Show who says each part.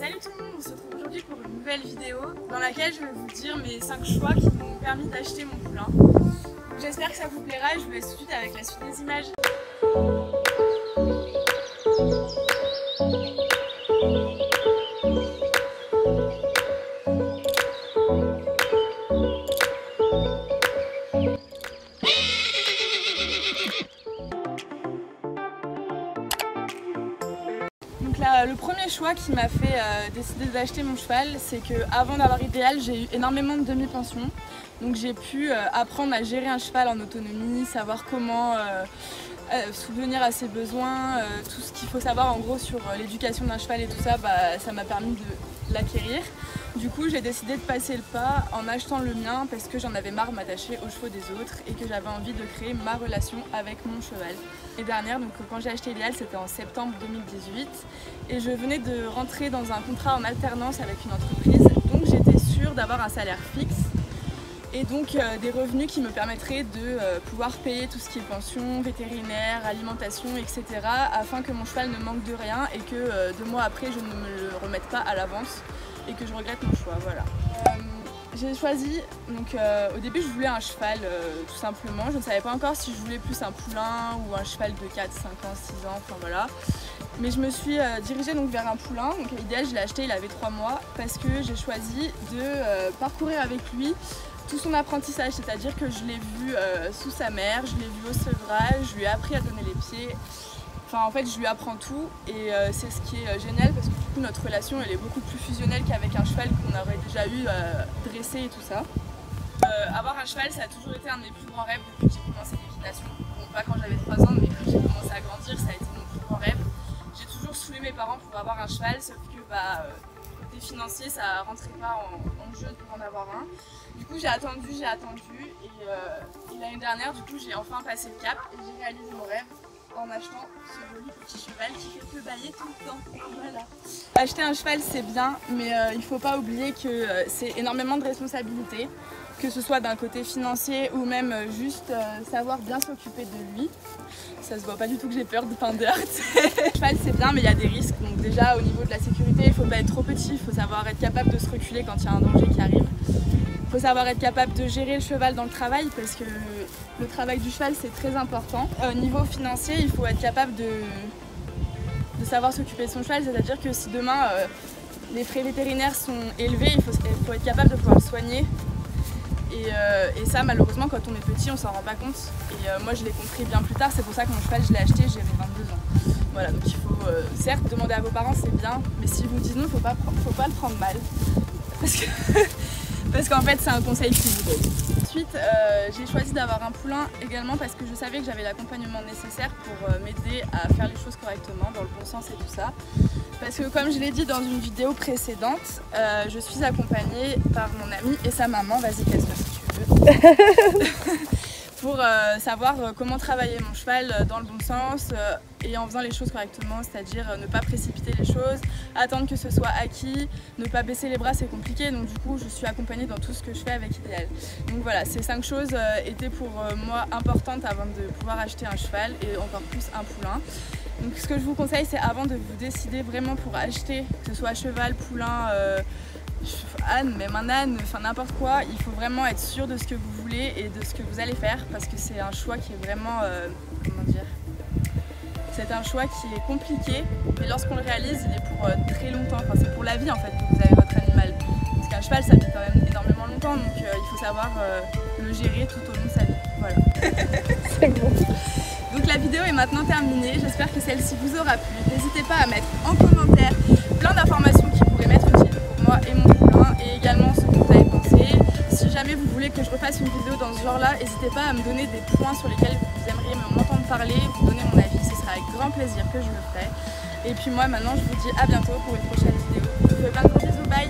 Speaker 1: Salut tout le monde, on se retrouve aujourd'hui pour une nouvelle vidéo dans laquelle je vais vous dire mes 5 choix qui m'ont permis d'acheter mon poulain. J'espère que ça vous plaira et je vous laisse tout de suite avec la suite des images. Donc là, le premier choix qui m'a fait décider d'acheter mon cheval, c'est que avant d'avoir Idéal, j'ai eu énormément de demi-pension. Donc j'ai pu apprendre à gérer un cheval en autonomie, savoir comment subvenir à ses besoins, tout ce qu'il faut savoir en gros sur l'éducation d'un cheval et tout ça, ça m'a permis de l'acquérir. Du coup, j'ai décidé de passer le pas en achetant le mien parce que j'en avais marre de m'attacher aux chevaux des autres et que j'avais envie de créer ma relation avec mon cheval. L'année dernière, donc quand j'ai acheté Idéal, c'était en septembre 2018 et je venais de rentrer dans un contrat en alternance avec une entreprise, donc j'étais sûre d'avoir un salaire fixe et donc des revenus qui me permettraient de pouvoir payer tout ce qui est pension, vétérinaire, alimentation, etc. afin que mon cheval ne manque de rien et que 2 mois après je ne me le remette pas à l'avance et que je regrette mon choix, voilà. J'ai choisi, donc au début je voulais un cheval tout simplement, je ne savais pas encore si je voulais plus un poulain ou un cheval de 4, 5 ans, 6 ans, enfin voilà. Mais je me suis dirigée donc vers un poulain, donc Idéal je l'ai acheté, il avait 3 mois, parce que j'ai choisi de parcourir avec lui tout son apprentissage, c'est-à-dire que je l'ai vu sous sa mère, je l'ai vu au sevrage, je lui ai appris à donner les pieds. Enfin, en fait, je lui apprends tout et c'est ce qui est génial parce que du coup, notre relation elle est beaucoup plus fusionnelle qu'avec un cheval qu'on aurait déjà eu dressé et tout ça. Avoir un cheval, ça a toujours été un de mes plus grands rêves depuis que j'ai commencé l'équitation. Bon, pas quand j'avais 3 ans, mais quand j'ai commencé à grandir, ça a été mon plus grand rêve. J'ai toujours saoulé mes parents pour avoir un cheval, sauf que côté financier, ça rentrait pas en jeu pour en avoir un. Du coup, j'ai attendu et l'année dernière, du coup, j'ai enfin passé le cap et j'ai réalisé mon rêve en achetant ce joli petit cheval qui fait que bâiller tout le temps. Voilà. Acheter un cheval c'est bien, mais il ne faut pas oublier que c'est énormément de responsabilités, que ce soit d'un côté financier ou même juste savoir bien s'occuper de lui. Ça se voit pas du tout que j'ai peur de pain de heurte. Le cheval c'est bien mais il y a des risques, donc déjà au niveau de la sécurité il faut pas être trop petit, il faut savoir être capable de se reculer quand il y a un danger qui arrive. Il faut savoir être capable de gérer le cheval dans le travail parce que le travail du cheval c'est très important. Au niveau financier, il faut être capable de savoir s'occuper de son cheval, c'est-à-dire que si demain les frais vétérinaires sont élevés, il faut être capable de pouvoir le soigner. Et ça malheureusement quand on est petit on s'en rend pas compte. Et moi je l'ai compris bien plus tard, c'est pour ça que mon cheval je l'ai acheté, j'avais 22 ans. Voilà, donc il faut certes demander à vos parents c'est bien, mais s'ils vous disent non, faut pas le prendre mal. Parce qu'en fait c'est un conseil qui vous donne. Ensuite j'ai choisi d'avoir un poulain également parce que je savais que j'avais l'accompagnement nécessaire pour m'aider à faire les choses correctement, dans le bon sens et tout ça. Parce que comme je l'ai dit dans une vidéo précédente, je suis accompagnée par mon ami et sa maman, vas-y casse-toi si tu veux, pour savoir comment travailler mon cheval dans le bon sens et en faisant les choses correctement, c'est-à-dire ne pas précipiter les choses, attendre que ce soit acquis, ne pas baisser les bras c'est compliqué, donc du coup je suis accompagnée dans tout ce que je fais avec Idéal. Donc voilà, ces 5 choses étaient pour moi importantes avant de pouvoir acheter un cheval et encore plus un poulain. Donc ce que je vous conseille c'est avant de vous décider vraiment pour acheter, que ce soit cheval, poulain, âne, même un âne, enfin n'importe quoi, il faut vraiment être sûr de ce que vous voulez et de ce que vous allez faire parce que c'est un choix qui est vraiment, comment dire, c'est un choix qui est compliqué mais lorsqu'on le réalise il est pour très longtemps, enfin c'est pour la vie en fait que vous avez votre animal. Parce qu'un cheval ça vit quand même énormément longtemps donc il faut savoir le gérer tout au long de sa vie, voilà. C'est bon. Donc la vidéo est maintenant terminée, j'espère que celle-ci vous aura plu. N'hésitez pas à mettre en commentaire plein d'informations qui pourraient m'être utiles pour moi et mon poulain et également ce que vous avez pensé. Si jamais vous voulez que je refasse une vidéo dans ce genre-là, n'hésitez pas à me donner des points sur lesquels vous aimeriez m'entendre parler, vous donner mon avis, ce sera avec grand plaisir que je le ferai. Et puis moi maintenant je vous dis à bientôt pour une prochaine vidéo. Je vous fais plein de gros bisous, bye!